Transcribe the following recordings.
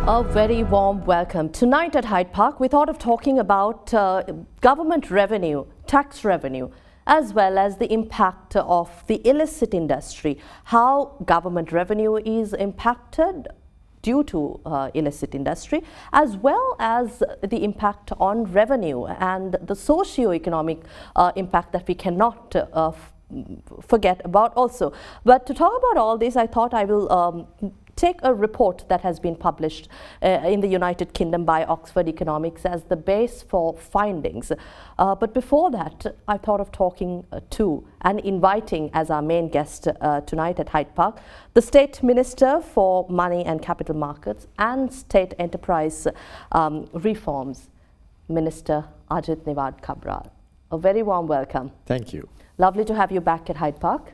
A very warm welcome. Tonight at Hyde Park, we thought of talking about government revenue, tax revenue, as well as the impact of the illicit industry, how government revenue is impacted due to illicit industry, as well as the impact on revenue and the socio-economic impact that we cannot forget about also. But to talk about all this, I thought I will take a report that has been published in the United Kingdom by Oxford Economics as the base for findings. But before that, I thought of talking to and inviting as our main guest tonight at Hyde Park, the State Minister for Money and Capital Markets and State Enterprise Reforms, Minister Ajith Nivard Cabraal. A very warm welcome. Thank you. Lovely to have you back at Hyde Park.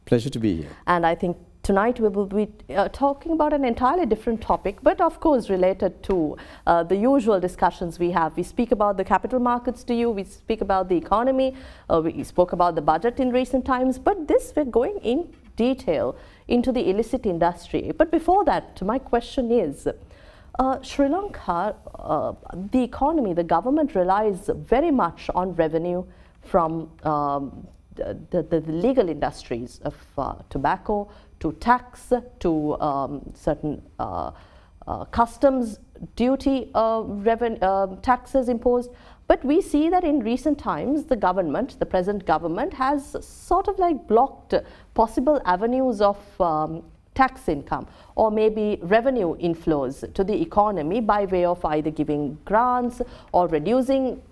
Pleasure to be here. And I think tonight we will be talking about an entirely different topic, but of course related to the usual discussions we have. We speak about the capital markets to you, we speak about the economy, we spoke about the budget in recent times, but this we're going in detail into the illicit industry. But before that, my question is, Sri Lanka, the economy, the government relies very much on revenue from the legal industries of tobacco, to tax, to certain customs duty taxes imposed. But we see that in recent times, the government, the present government, has sort of like blocked possible avenues of tax income or maybe revenue inflows to the economy by way of either giving grants or reducing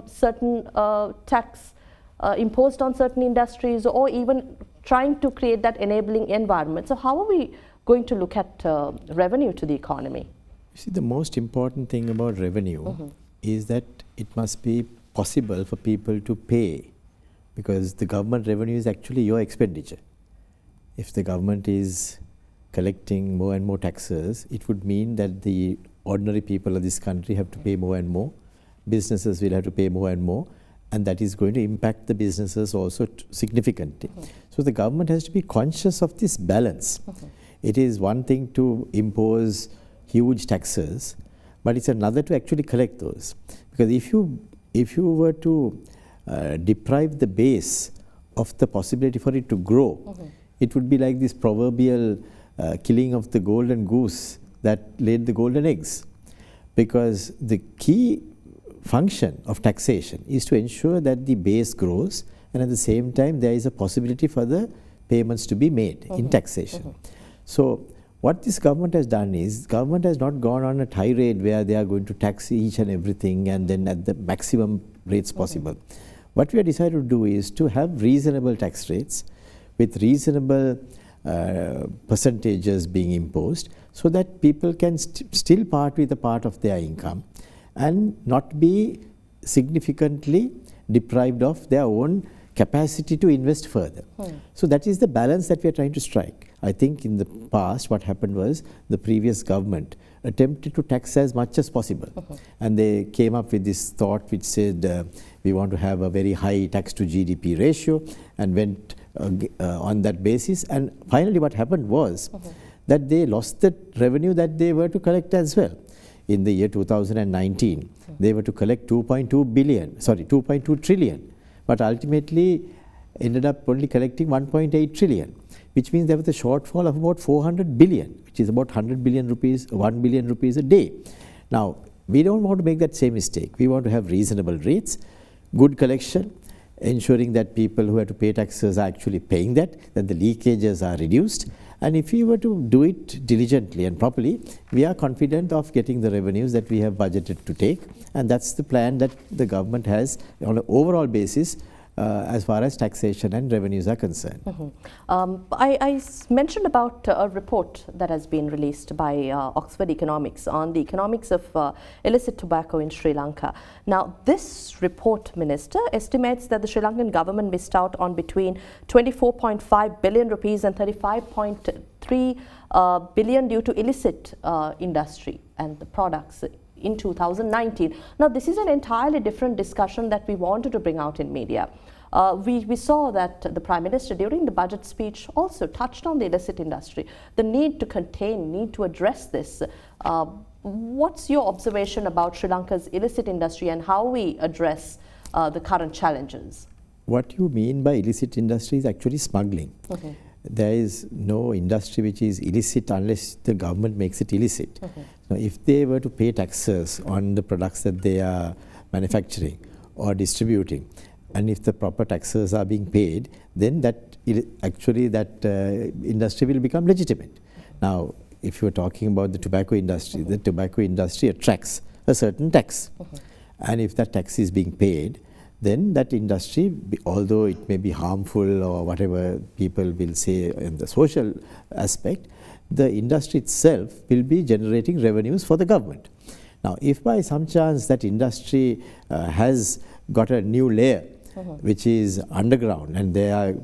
certain tax imposed on certain industries, or even trying to create that enabling environment. So how are we going to look at revenue to the economy? You see, the most important thing about revenue is that it must be possible for people to pay, because the government revenue is actually your expenditure. If the government is collecting more and more taxes, it would mean that the ordinary people of this country have to pay more and more, businesses will have to pay more and more, and that is going to impact the businesses also significantly. So the government has to be conscious of this balance. It is one thing to impose huge taxes, but it's another to actually collect those. Because if you were to deprive the base of the possibility for it to grow, it would be like this proverbial killing of the golden goose that laid the golden eggs. Because the key function of taxation is to ensure that the base grows, and at the same time there is a possibility for the payments to be made in taxation. So what this government has done is, government has not gone on a tirade where they are going to tax each and everything and then at the maximum rates possible. What we have decided to do is to have reasonable tax rates with reasonable percentages being imposed, so that people can still part with a part of their income and not be significantly deprived of their own capacity to invest further. So that is the balance that we are trying to strike. I think in the past what happened was the previous government attempted to tax as much as possible, and they came up with this thought which said we want to have a very high tax to GDP ratio, and went on that basis, and finally what happened was that they lost the revenue that they were to collect as well. In the year 2019, they were to collect 2.2 trillion, but ultimately ended up only collecting 1.8 trillion, which means there was a shortfall of about 400 billion, which is about 100 billion rupees, 1 billion rupees a day. Now, we don't want to make that same mistake. We want to have reasonable rates, good collection, ensuring that people who have to pay taxes are actually paying that the leakages are reduced. And if we were to do it diligently and properly, we are confident of getting the revenues that we have budgeted to take. And that's the plan that the government has on an overall basis as far as taxation and revenues are concerned. I mentioned about a report that has been released by Oxford Economics on the economics of illicit tobacco in Sri Lanka. Now, this report, Minister, estimates that the Sri Lankan government missed out on between 24.5 billion rupees and 35.3 billion due to illicit industry and the products in 2019. Now, this is an entirely different discussion that we wanted to bring out in media. We saw that the Prime Minister during the budget speech also touched on the illicit industry, the need to contain, need to address this. What's your observation about Sri Lanka's illicit industry and how we address the current challenges? What you mean by illicit industry is actually smuggling. There is no industry which is illicit unless the government makes it illicit. Now, if they were to pay taxes on the products that they are manufacturing or distributing, and if the proper taxes are being paid, then that industry will become legitimate. Now, if you are talking about the tobacco industry, the tobacco industry attracts a certain tax. And if that tax is being paid, then that industry, although it may be harmful or whatever people will say in the social aspect, the industry itself will be generating revenues for the government. Now, if by some chance that industry has got a new layer, which is underground, and they are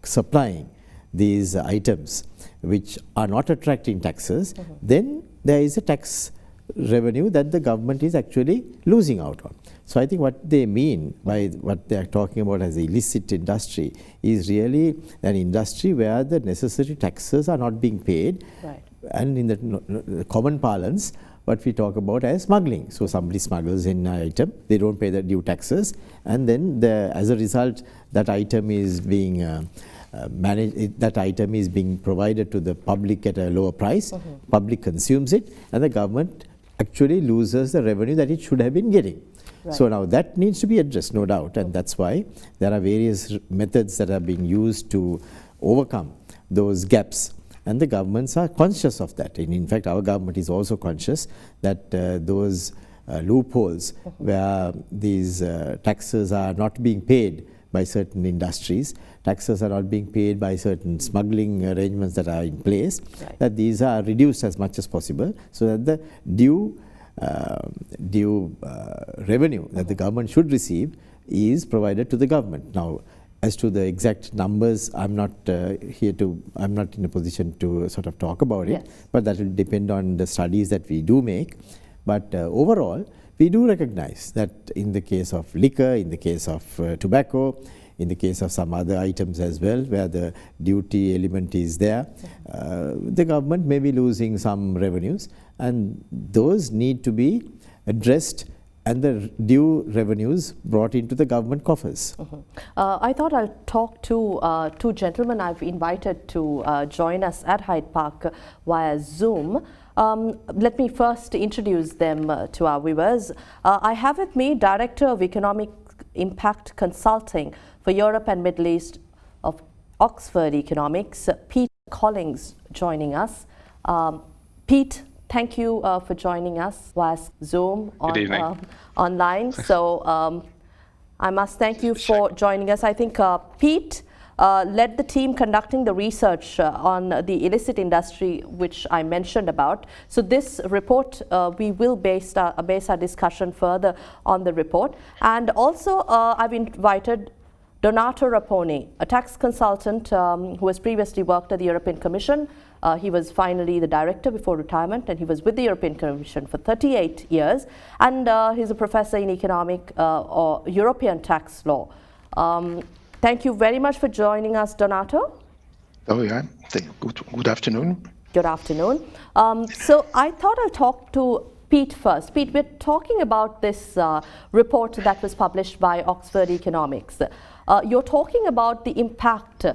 supplying these items which are not attracting taxes, then there is a tax revenue that the government is actually losing out on. So I think what they mean by what they are talking about as the illicit industry is really an industry where the necessary taxes are not being paid, and in the common parlance, what we talk about as smuggling. So somebody smuggles in an item, they don't pay the due taxes, and then as a result, that item is being that item is being provided to the public at a lower price, public consumes it, and the government actually loses the revenue that it should have been getting. So now that needs to be addressed, no doubt, and that's why there are various methods that are being used to overcome those gaps, and the governments are conscious of that. And in fact, our government is also conscious that those loopholes where these taxes are not being paid by certain industries, taxes are not being paid by certain smuggling arrangements that are in place, that these are reduced as much as possible so that the due revenue that the government should receive is provided to the government. Now, as to the exact numbers, I'm not I'm not in a position to sort of talk about it, but that will depend on the studies that we do make. But overall, we do recognize that in the case of liquor, in the case of tobacco, in the case of some other items as well, where the duty element is there, the government may be losing some revenues, and those need to be addressed and the due revenues brought into the government coffers. I thought I'll talk to two gentlemen I've invited to join us at Hyde Park via Zoom. Let me first introduce them to our viewers. I have with me Director of Economic Impact Consulting for Europe and Middle East of Oxford Economics, Pete Collings, joining us. Pete, thank you for joining us via Zoom online. So I must thank you for joining us. I think Pete led the team conducting the research on the illicit industry, which I mentioned about. So this report, we will base our discussion further on the report. And also I've invited Donato Raponi, a tax consultant who has previously worked at the European Commission. He was finally the director before retirement, and he was with the European Commission for 38 years. And he's a professor in economic or European tax law. Thank you very much for joining us, Donato. Oh, yeah. Good afternoon. Good afternoon. So I thought I'll talk to Pete first. Pete, we're talking about this report that was published by Oxford Economics. You're talking about the impact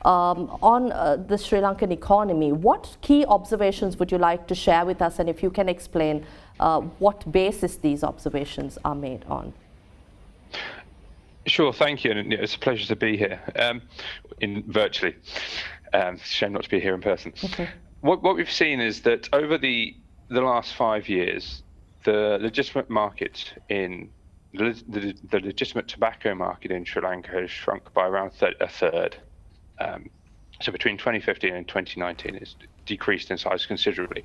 on the Sri Lankan economy. What key observations would you like to share with us, and if you can explain what basis these observations are made on? Sure, thank you, and it's a pleasure to be here virtually. Shame not to be here in person. What we've seen is that over the last 5 years, the legitimate market in the legitimate tobacco market in Sri Lanka has shrunk by around a third. So between 2015 and 2019, it's decreased in size considerably.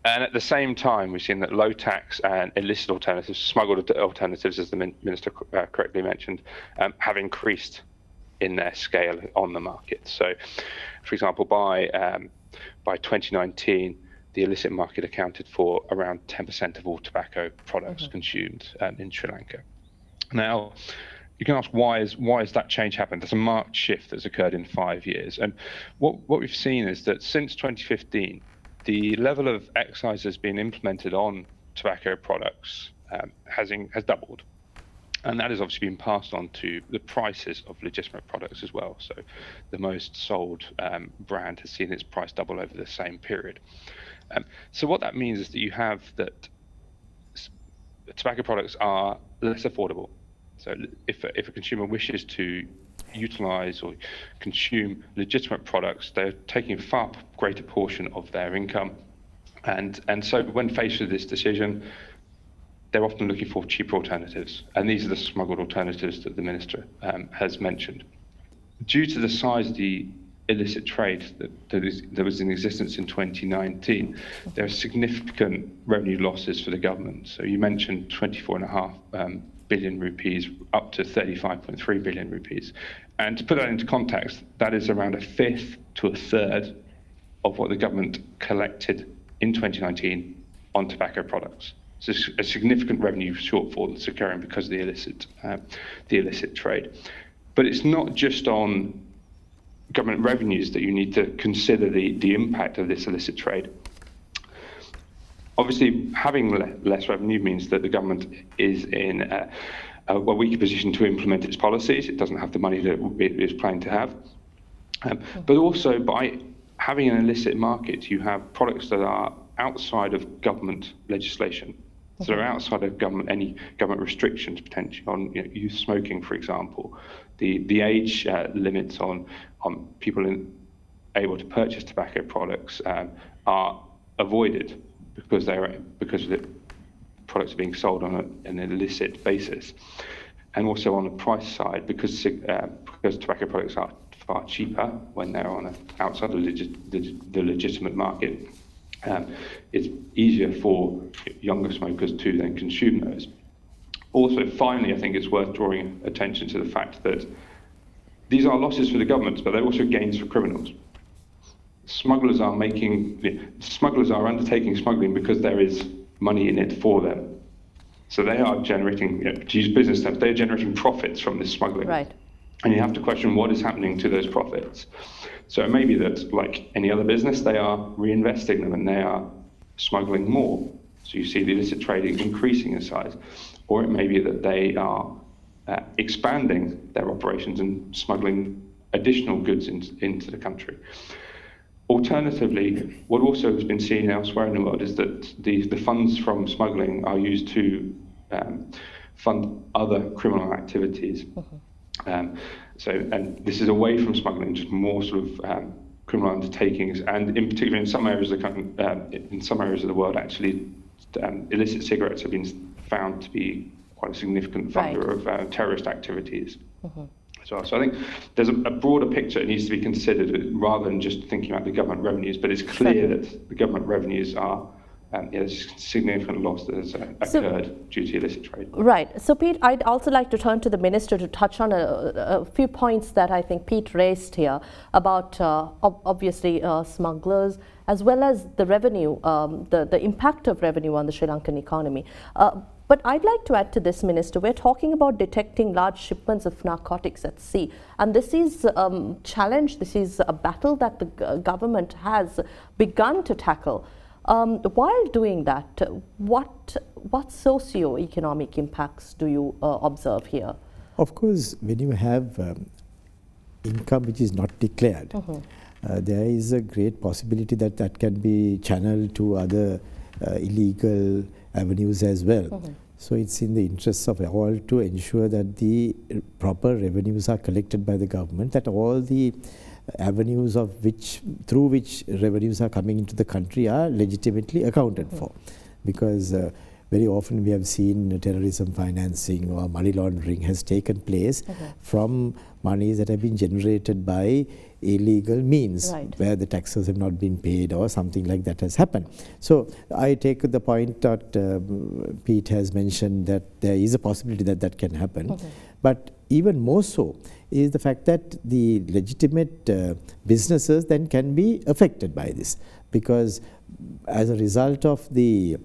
And at the same time, we've seen that low tax and illicit alternatives, smuggled alternatives, as the Minister correctly mentioned, have increased in their scale on the market. So, for example, by 2019, the illicit market accounted for around 10% of all tobacco products consumed in Sri Lanka. Now, you can ask why has that change happened? There's a marked shift that's occurred in 5 years, and what we've seen is that since 2015, the level of excise that's been implemented on tobacco products has doubled. And that has obviously been passed on to the prices of legitimate products as well. So the most sold brand has seen its price double over the same period. So what that means is that you have that tobacco products are less affordable. So if a consumer wishes to utilize or consume legitimate products, they're taking a far greater portion of their income. And so when faced with this decision, they're often looking for cheaper alternatives. And these are the smuggled alternatives that the Minister has mentioned. Due to the size of the illicit trade that was in existence in 2019, there are significant revenue losses for the government. So you mentioned 24.5 billion rupees up to 35.3 billion rupees. And to put that into context, that is around a fifth to a third of what the government collected in 2019 on tobacco products. So it's a significant revenue shortfall that's occurring because of the illicit trade. But it's not just on government revenues that you need to consider the impact of this illicit trade. Obviously, having less revenue means that the government is in a weaker position to implement its policies. It doesn't have the money that it is planning to have. But also, by having an illicit market, you have products that are outside of government legislation. So they're outside of any government restrictions potentially on youth smoking, for example. The age limits on people able to purchase tobacco products are avoided because the products are being sold on an illicit basis, and also on the price side because tobacco products are far cheaper when they're outside of the legitimate market. It's easier for younger smokers to then consume those. Also, finally, I think it's worth drawing attention to the fact that these are losses for the government, but they're also gains for criminals. Smugglers are undertaking smuggling because there is money in it for them. So they are generating, to use business terms, they're generating profits from this smuggling. Right. And you have to question what is happening to those profits. So it may be that, like any other business, they are reinvesting them and they are smuggling more. So you see the illicit trading increasing in size. Or it may be that they are expanding their operations and smuggling additional goods into the country. Alternatively, what also has been seen elsewhere in the world is that the funds from smuggling are used to fund other criminal activities. And this is away from smuggling, just more sort of criminal undertakings, and in particular in some areas of the world, actually, illicit cigarettes have been found to be quite a significant funder of terrorist activities. So I think there's a broader picture that needs to be considered rather than just thinking about the government revenues, but it's clear that the government revenues are there's significant loss that has occurred due to illicit trade. Right. So, Pete, I'd also like to turn to the Minister to touch on a few points that I think Pete raised here about obviously smugglers, as well as the revenue, the impact of revenue on the Sri Lankan economy. But I'd like to add to this, Minister, we're talking about detecting large shipments of narcotics at sea. And this is a challenge, this is a battle that the government has begun to tackle. While doing that, what socio-economic impacts do you observe here? Of course, when you have income which is not declared, there is a great possibility that that can be channeled to other illegal avenues as well. So it's in the interests of all to ensure that the proper revenues are collected by the government, that all the avenues through which revenues are coming into the country are legitimately accounted for. Because very often we have seen terrorism financing or money laundering has taken place from monies that have been generated by illegal means, where the taxes have not been paid or something like that has happened. So I take the point that Pete has mentioned, that there is a possibility that that can happen. But even more so is the fact that the legitimate businesses then can be affected by this, because as a result of the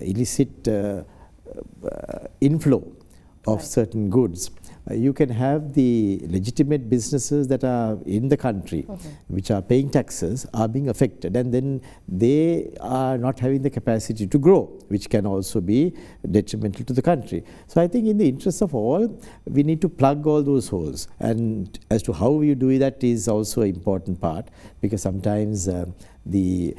illicit inflow of certain goods, you can have the legitimate businesses that are in the country, which are paying taxes, are being affected, and then they are not having the capacity to grow, which can also be detrimental to the country. So I think in the interest of all, we need to plug all those holes, and as to how you do that is also an important part, because sometimes the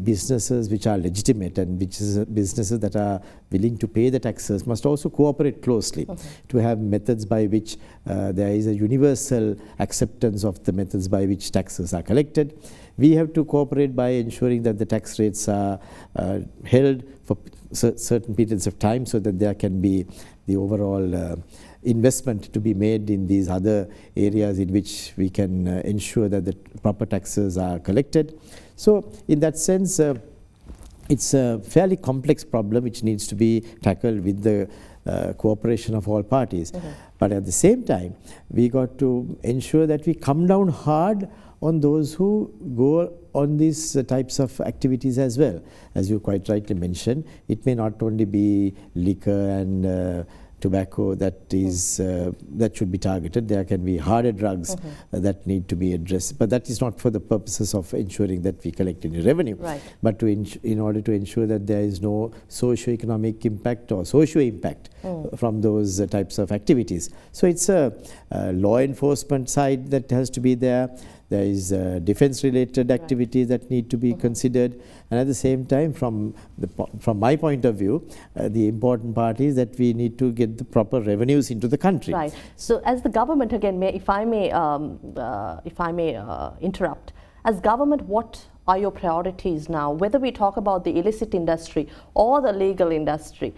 businesses which are legitimate and businesses that are willing to pay the taxes must also cooperate closely to have methods by which there is a universal acceptance of the methods by which taxes are collected. We have to cooperate by ensuring that the tax rates are held for certain periods of time, so that there can be the overall investment to be made in these other areas in which we can ensure that the proper taxes are collected. So in that sense, it's a fairly complex problem which needs to be tackled with the cooperation of all parties. But at the same time, we got to ensure that we come down hard on those who go on these types of activities as well. As you quite rightly mentioned, it may not only be liquor and tobacco that is that should be targeted. There can be harder drugs that need to be addressed, but that is not for the purposes of ensuring that we collect any revenue, but to in order to ensure that there is no socio-economic impact or socio-impact from those types of activities. So it's a law enforcement side that has to be there. There is defense-related activities that need to be considered, and at the same time, from my point of view, the important part is that we need to get the proper revenues into the country. Right. So, as the government, again, if I may interrupt, as government, what are your priorities now? Whether we talk about the illicit industry or the legal industry,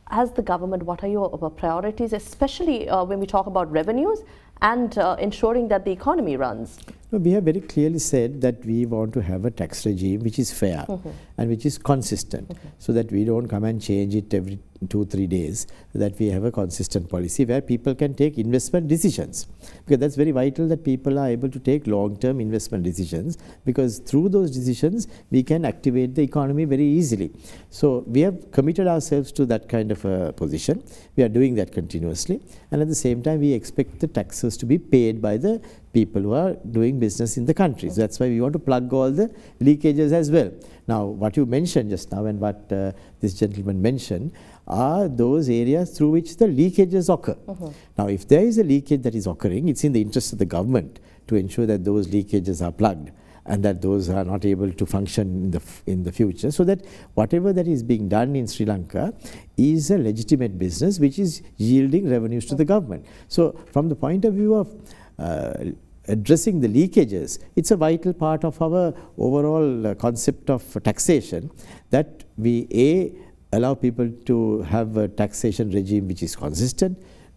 as the government, what are your priorities, especially when we talk about revenues and ensuring that the economy runs? No, we have very clearly said that we want to have a tax regime which is fair and which is consistent, so that we don't come and change it every 2-3 days, that we have a consistent policy where people can take investment decisions, because that's very vital, that people are able to take long-term investment decisions, because through those decisions we can activate the economy very easily. So we have committed ourselves to that kind of a position. We are doing that continuously, and at the same time we expect the taxes to be paid by the people who are doing business in the country. So that's why we want to plug all the leakages as well. Now, what you mentioned just now and what this gentleman mentioned are those areas through which the leakages occur. Now, if there is a leakage that is occurring, it's in the interest of the government to ensure that those leakages are plugged and that those are not able to function in the future, so that whatever that is being done in Sri Lanka is a legitimate business which is yielding revenues to the government. So from the point of view of addressing the leakages, it's a vital part of our overall concept of taxation, that we allow people to have a taxation regime which is consistent,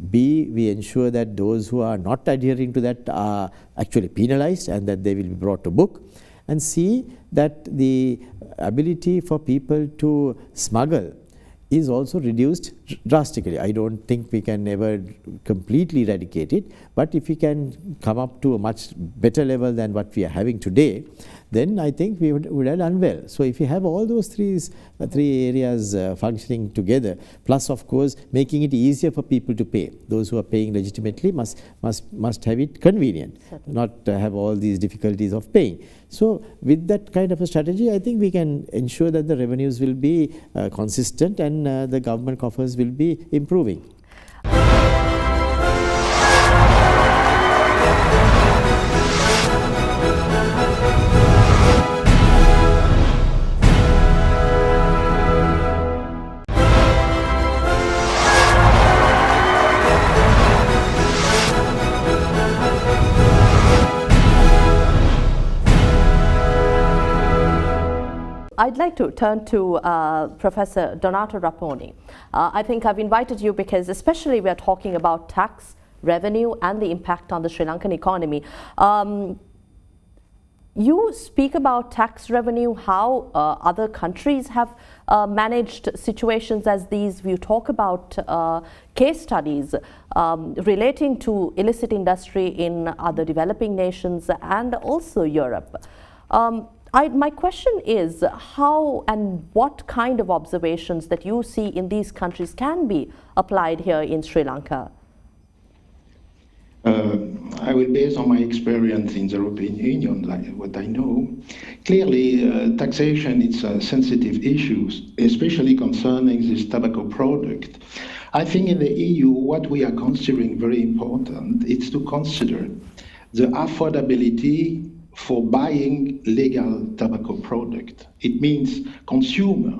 B, we ensure that those who are not adhering to that are actually penalized and that they will be brought to book, and C, that the ability for people to smuggle is also reduced drastically. I don't think we can ever completely eradicate it, but if we can come up to a much better level than what we are having today, then I think we would have done well. So if you have all those three areas functioning together, plus of course making it easier for people to pay. Those who are paying legitimately must have it convenient, not have all these difficulties of paying. So with that kind of a strategy, I think we can ensure that the revenues will be consistent and the government coffers will be improving. I'd like to turn to Professor Donato Raponi. I think I've invited you because especially we are talking about tax revenue and the impact on the Sri Lankan economy. You speak about tax revenue, how other countries have managed situations as these. You talk about case studies relating to illicit industry in other developing nations and also Europe. My question is how and what kind of observations that you see in these countries can be applied here in Sri Lanka? I will base on my experience in the European Union, what I know. Clearly, taxation is a sensitive issue, especially concerning this tobacco product. I think in the EU, what we are considering very important is to consider the affordability for buying legal tobacco product. It means consumer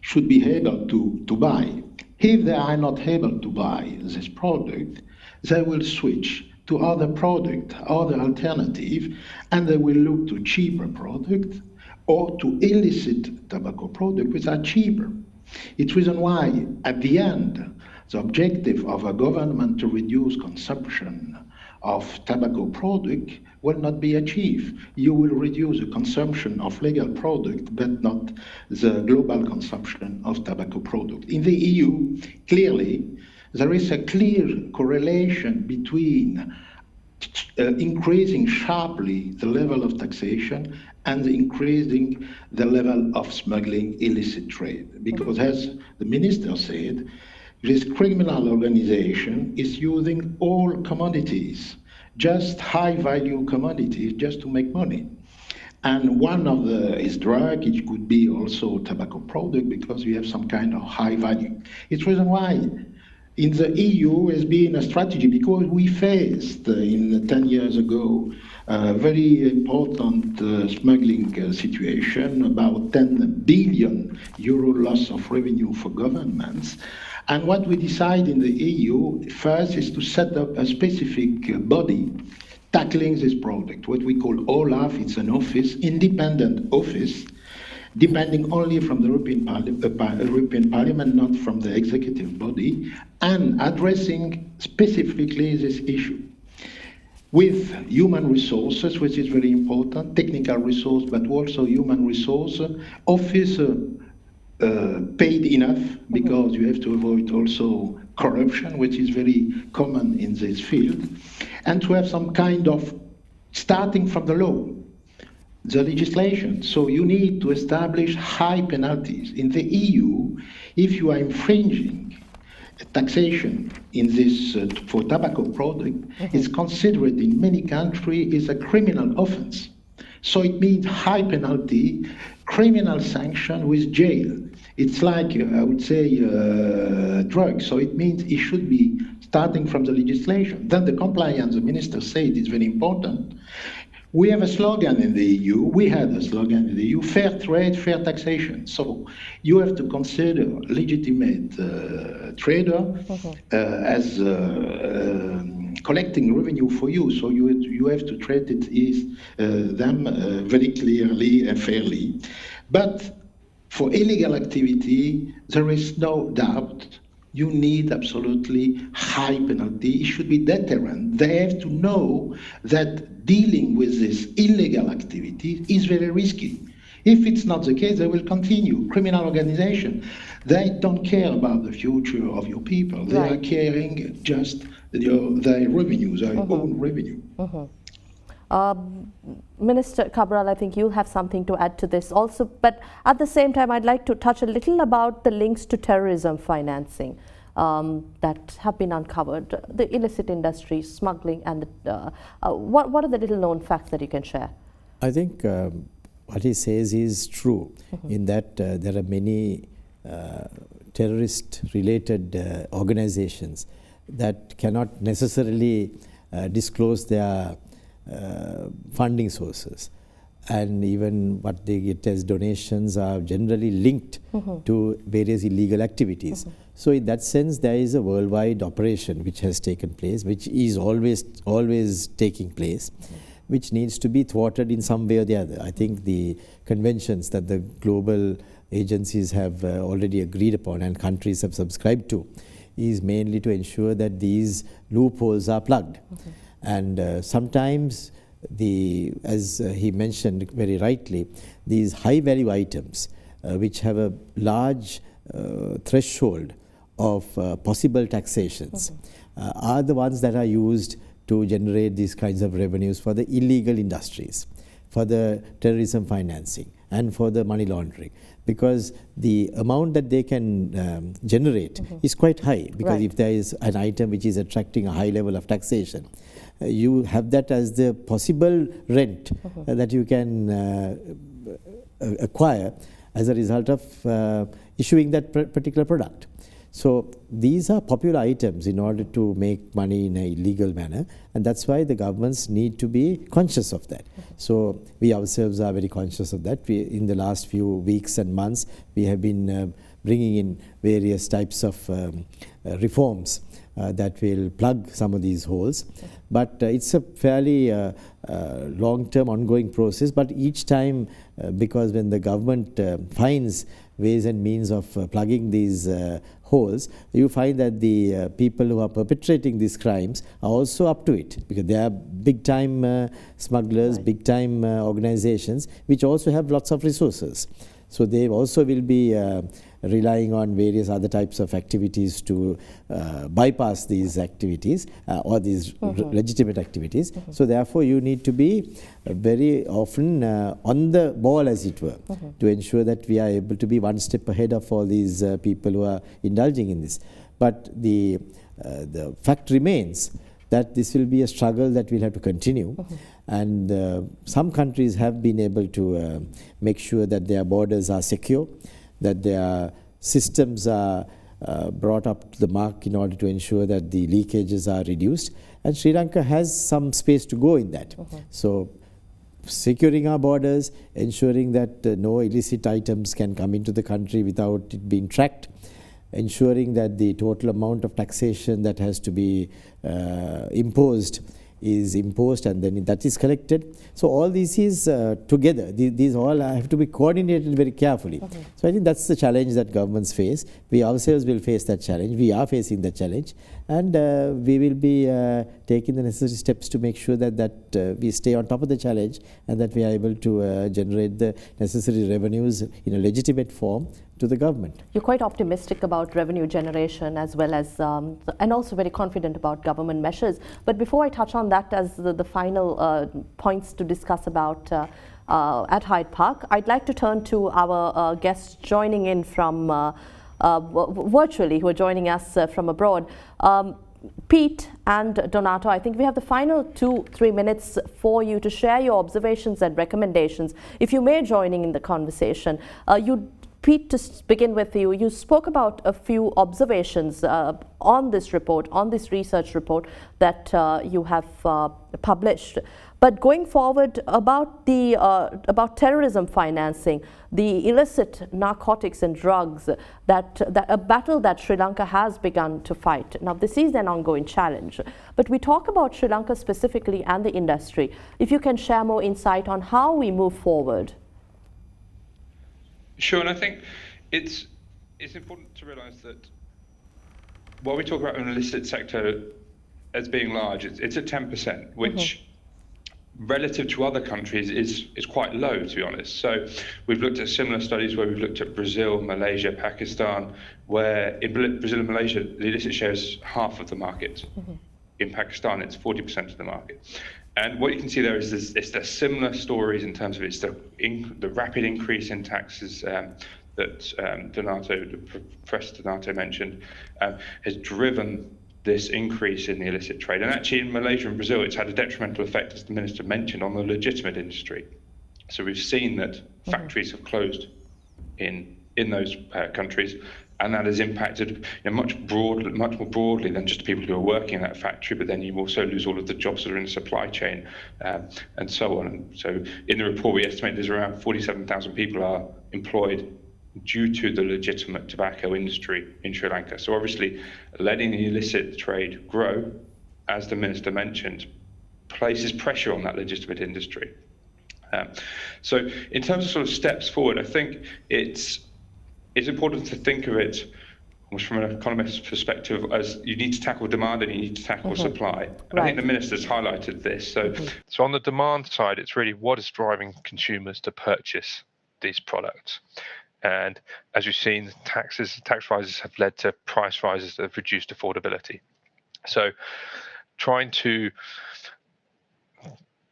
should be able to buy. If they are not able to buy this product, they will switch to other product, other alternative, and they will look to cheaper product or to illicit tobacco product which are cheaper. It's reason why, at the end, the objective of a government to reduce consumption of tobacco product will not be achieved. You will reduce the consumption of legal product, but not the global consumption of tobacco product. In the EU, clearly, there is a clear correlation between increasing sharply the level of taxation and increasing the level of smuggling illicit trade. Because as the minister said, this criminal organization is using all commodities, just high-value commodities, just to make money. And one of the is drug, it could be also tobacco product because we have some kind of high value. It's reason why in the EU has been a strategy because we faced 10 years ago a very important smuggling situation, about 10 billion euro loss of revenue for governments. And what we decide in the EU first is to set up a specific body tackling this product, what we call OLAF. It's an office, independent office, depending only from the European Parliament, not from the executive body, and addressing specifically this issue with human resources, which is very important, technical resource, but also human resource, officer paid enough, because you have to avoid also corruption, which is very common in this field, and to have some kind of starting from the law, the legislation. So you need to establish high penalties. In the EU, if you are infringing taxation in this for tobacco product, it's considered in many countries is a criminal offense. So it means high penalty, criminal sanction with jail. It's like, I would say, drugs. So it means it should be starting from the legislation. Then the compliance, the minister said, is very important. We have a slogan in the EU, we had a slogan in the EU, fair trade, fair taxation. So you have to consider legitimate trader as collecting revenue for you. So you have to treat them very clearly and fairly. But for illegal activity, there is no doubt you need absolutely high penalty. It should be deterrent. They have to know that dealing with this illegal activity is very risky. If it's not the case, they will continue. Criminal organization, they don't care about the future of your people. They are caring just their revenues, their own revenue. Minister Cabraal, I think you'll have something to add to this also, but at the same time I'd like to touch a little about the links to terrorism financing that have been uncovered, the illicit industry, smuggling, and what are the little known facts that you can share? I think what he says is true in that there are many terrorist related organizations that cannot necessarily disclose their funding sources, and even what they get as donations are generally linked to various illegal activities. So in that sense, there is a worldwide operation which has taken place, which is always taking place, which needs to be thwarted in some way or the other. I think the conventions that the global agencies have already agreed upon and countries have subscribed to is mainly to ensure that these loopholes are plugged. And sometimes, as he mentioned very rightly, these high-value items, which have a large threshold of possible taxations, are the ones that are used to generate these kinds of revenues for the illegal industries. for the terrorism financing and for the money laundering, because the amount that they can generate is quite high, because if there is an item which is attracting a high level of taxation, you have that as the possible rent that you can acquire as a result of issuing that particular product. So these are popular items in order to make money in a legal manner, and that's why the governments need to be conscious of that. So we ourselves are very conscious of that. In the last few weeks and months, we have been bringing in various types of reforms that will plug some of these holes. But it's a fairly long-term ongoing process, but each time, because when the government finds ways and means of plugging these holes, you find that the people who are perpetrating these crimes are also up to it, because they are big-time smugglers, big-time organizations, which also have lots of resources. So they also will be relying on various other types of activities to bypass these activities or these legitimate activities. So therefore you need to be very often on the ball, as it were, to ensure that we are able to be one step ahead of all these people who are indulging in this. But the fact remains that this will be a struggle that will have to continue. And some countries have been able to make sure that their borders are secure, that their systems are brought up to the mark in order to ensure that the leakages are reduced. And Sri Lanka has some space to go in that. So securing our borders, ensuring that no illicit items can come into the country without it being tracked, ensuring that the total amount of taxation that has to be imposed is imposed and then that is collected. So all this is together. These all have to be coordinated very carefully. So I think that's the challenge that governments face. We ourselves will face that challenge. We are facing that challenge, and we will be taking the necessary steps to make sure that we stay on top of the challenge and that we are able to generate the necessary revenues in a legitimate form to the government. You're quite optimistic about revenue generation as well as, and also very confident about government measures. But before I touch on that as the final points to discuss about at Hyde Park, I'd like to turn to our guests joining in from virtually, who are joining us from abroad. Pete and Donato, I think we have the final 2-3 minutes for you to share your observations and recommendations. If you may joining in the conversation, Pete, to begin with you, you spoke about a few observations on this report, on this research report that you have published. But going forward, about terrorism financing, the illicit narcotics and drugs, that a battle that Sri Lanka has begun to fight. Now, this is an ongoing challenge. But we talk about Sri Lanka specifically and the industry. If you can share more insight on how we move forward. Sure, and I think it's important to realise that while we talk about an illicit sector as being large, it's at 10%, which relative to other countries is quite low, to be honest. So we've looked at similar studies where we've looked at Brazil, Malaysia, Pakistan, where in Brazil and Malaysia, the illicit share is half of the market. In Pakistan, it's 40% of the market. And what you can see there is the similar stories in terms of it's the rapid increase in taxes that Professor Donato mentioned has driven this increase in the illicit trade. And actually in Malaysia and Brazil, it's had a detrimental effect, as the Minister mentioned, on the legitimate industry. So we've seen that factories have closed in those countries, and that has impacted much more broadly than just people who are working in that factory, but then you also lose all of the jobs that are in the supply chain and so on. And so in the report, we estimate there's around 47,000 people are employed due to the legitimate tobacco industry in Sri Lanka. So obviously, letting the illicit trade grow, as the Minister mentioned, places pressure on that legitimate industry. So in terms of sort of steps forward, I think it's important to think of it almost from an economist's perspective as you need to tackle demand and you need to tackle supply. And I think the Minister's highlighted this. So on the demand side, it's really what is driving consumers to purchase these products. And as you've seen, tax rises have led to price rises that have reduced affordability. So trying to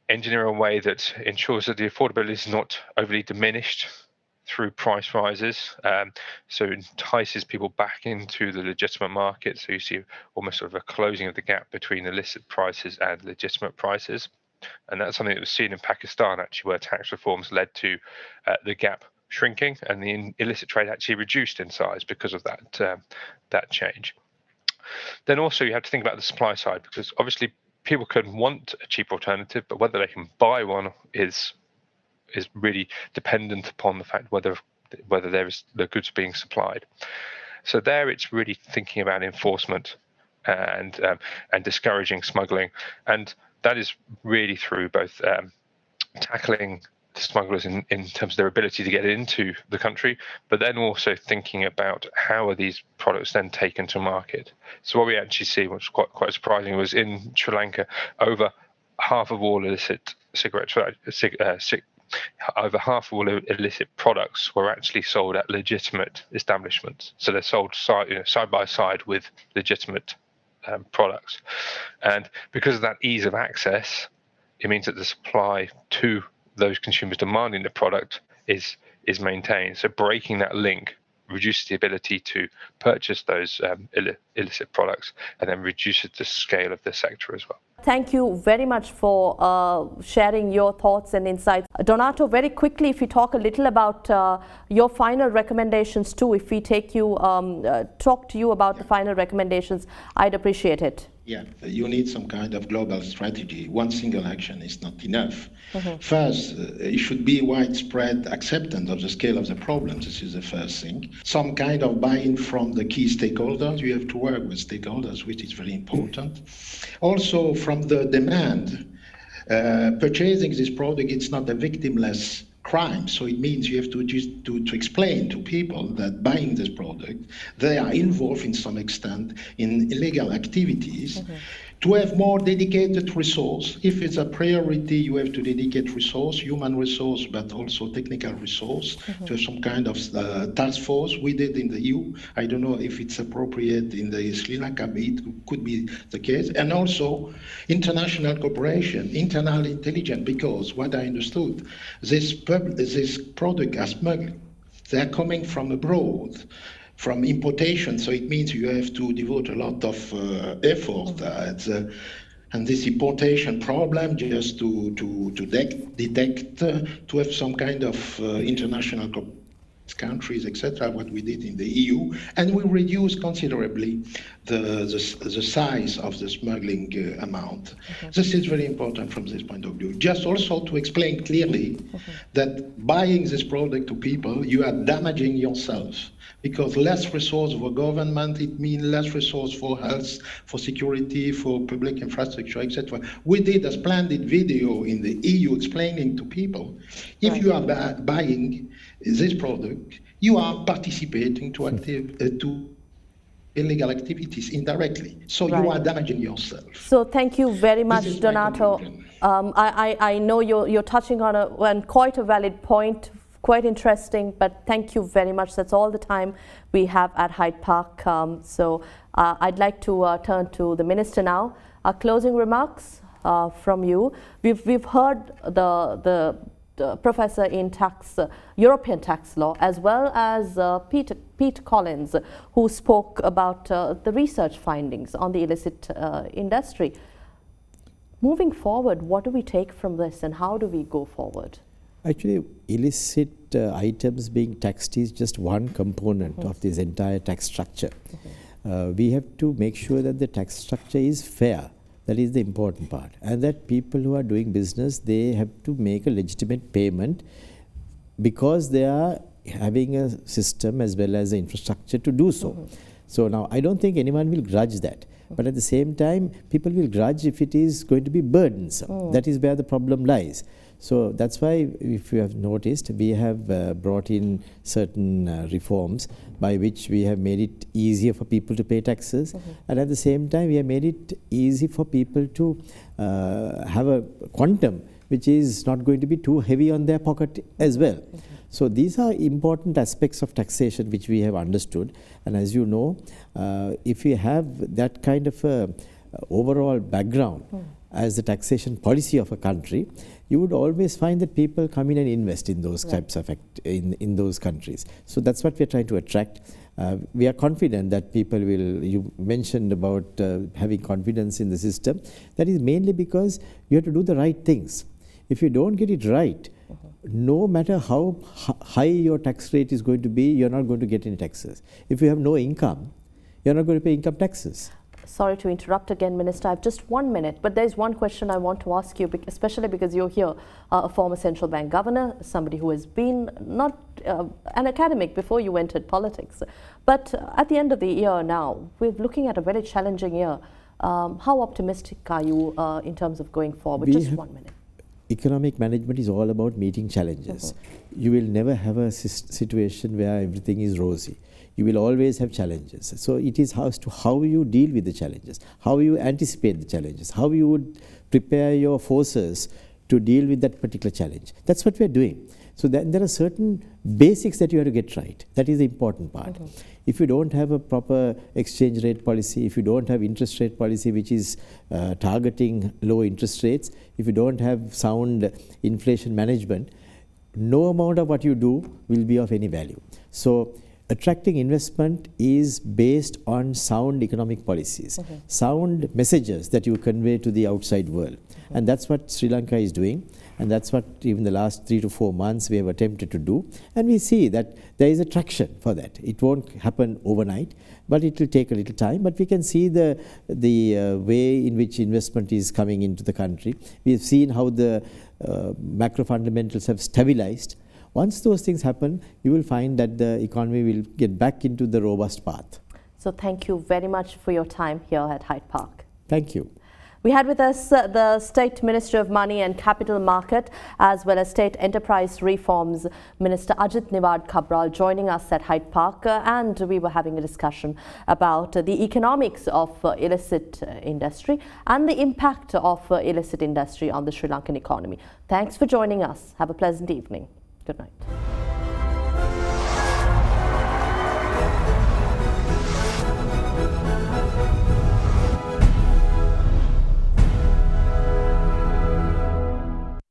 engineer a way that ensures that the affordability is not overly diminished through price rises, so entices people back into the legitimate market. So you see almost sort of a closing of the gap between illicit prices and legitimate prices. And that's something that was seen in Pakistan, actually, where tax reforms led to the gap shrinking, and the illicit trade actually reduced in size because of that change. Then also you have to think about the supply side, because obviously people can want a cheap alternative, but whether they can buy one is really dependent upon the fact whether there is the goods being supplied. So there, it's really thinking about enforcement and discouraging smuggling, and that is really through both tackling smugglers in terms of their ability to get into the country, but then also thinking about how are these products then taken to market. So what we actually see, which was quite surprising, was in Sri Lanka, over half of all illicit over half of all illicit products were actually sold at legitimate establishments. So they're sold side by side with legitimate products. And because of that ease of access, it means that the supply to those consumers demanding the product is maintained. So breaking that link reduces the ability to purchase those illicit products, and then reduces the scale of the sector as well. Thank you very much for sharing your thoughts and insights. Donato, very quickly, if you talk a little about your final recommendations too, if we talk to you about the final recommendations, I'd appreciate it. Yeah, you need some kind of global strategy. One single action is not enough. First, it should be widespread acceptance of the scale of the problem. This is the first thing. Some kind of buy-in from the key stakeholders. You have to work with stakeholders, which is very important. Also, from the demand, purchasing this product, it's not a victimless crime. So it means you have to explain to people that buying this product, they are involved in some extent in illegal activities. To have more dedicated resource. If it's a priority, you have to dedicate resource, human resource, but also technical resource, to have some kind of task force. We did in the EU. I don't know if it's appropriate in the Sri Lanka, but it could be the case. And also international cooperation, internal intelligence, because what I understood, this product are smuggled. They're coming from abroad, from importation, so it means you have to devote a lot of effort and this importation problem just to detect, to have some kind of international countries, etc., what we did in the EU, and we reduced considerably the size of the smuggling amount. This is very important from this point of view. Just also to explain clearly that buying this product to people, you are damaging yourself. Because less resource for government, it means less resource for health, for security, for public infrastructure, etc. We did a splendid video in the EU explaining to people, if you are buying this product, you are participating to illegal activities indirectly. So you are damaging yourself. So thank you very much, Donato. I know you're touching on quite a valid point. Quite interesting, but thank you very much. That's all the time we have at Hyde Park. So I'd like to turn to the Minister now. Closing remarks from you. We've heard the professor in European tax law, as well as Pete Collins, who spoke about the research findings on the illicit industry. Moving forward, what do we take from this, and how do we go forward? Actually, illicit items being taxed is just one component of this entire tax structure. We have to make sure that the tax structure is fair. That is the important part. And that people who are doing business, they have to make a legitimate payment because they are having a system as well as the infrastructure to do so. So now, I don't think anyone will grudge that. But at the same time, people will grudge if it is going to be burdensome. That is where the problem lies. So that's why, if you have noticed, we have brought in certain reforms by which we have made it easier for people to pay taxes, and at the same time we have made it easy for people to have a quantum which is not going to be too heavy on their pocket as well. So these are important aspects of taxation which we have understood, and as you know, if you have that kind of a overall background, as the taxation policy of a country, you would always find that people come in and invest in those types of in those countries. So that's what we're trying to attract. We are confident that people will, you mentioned about having confidence in the system. That is mainly because you have to do the right things. If you don't get it right, no matter how high your tax rate is going to be, you're not going to get any taxes. If you have no income, you're not going to pay income taxes. Sorry to interrupt again, Minister. I have just 1 minute, but there's one question I want to ask you, especially because you're here, a former central bank governor, somebody who has been not an academic before you entered politics. But at the end of the year now, we're looking at a very challenging year. How optimistic are you in terms of going forward? Just 1 minute. Economic management is all about meeting challenges. You will never have a situation where everything is rosy. You will always have challenges. So it is as to how you deal with the challenges, how you anticipate the challenges, how you would prepare your forces to deal with that particular challenge. That's what we're doing. So there are certain basics that you have to get right. That is the important part. If you don't have a proper exchange rate policy, if you don't have interest rate policy which is targeting low interest rates, if you don't have sound inflation management, no amount of what you do will be of any value. So attracting investment is based on sound economic policies, sound messages that you convey to the outside world. And that's what Sri Lanka is doing. And that's what even the last 3 to 4 months we have attempted to do. And we see that there is a traction for that. It won't happen overnight, but it will take a little time. But we can see the way in which investment is coming into the country. We have seen how the macro fundamentals have stabilized. Once those things happen, you will find that the economy will get back into the robust path. So thank you very much for your time here at Hyde Park. Thank you. We had with us the State Minister of Money and Capital Market as well as State Enterprise Reforms Minister Ajith Nivard Cabraal joining us at Hyde Park, and we were having a discussion about the economics of illicit industry and the impact of illicit industry on the Sri Lankan economy. Thanks for joining us. Have a pleasant evening. Good night.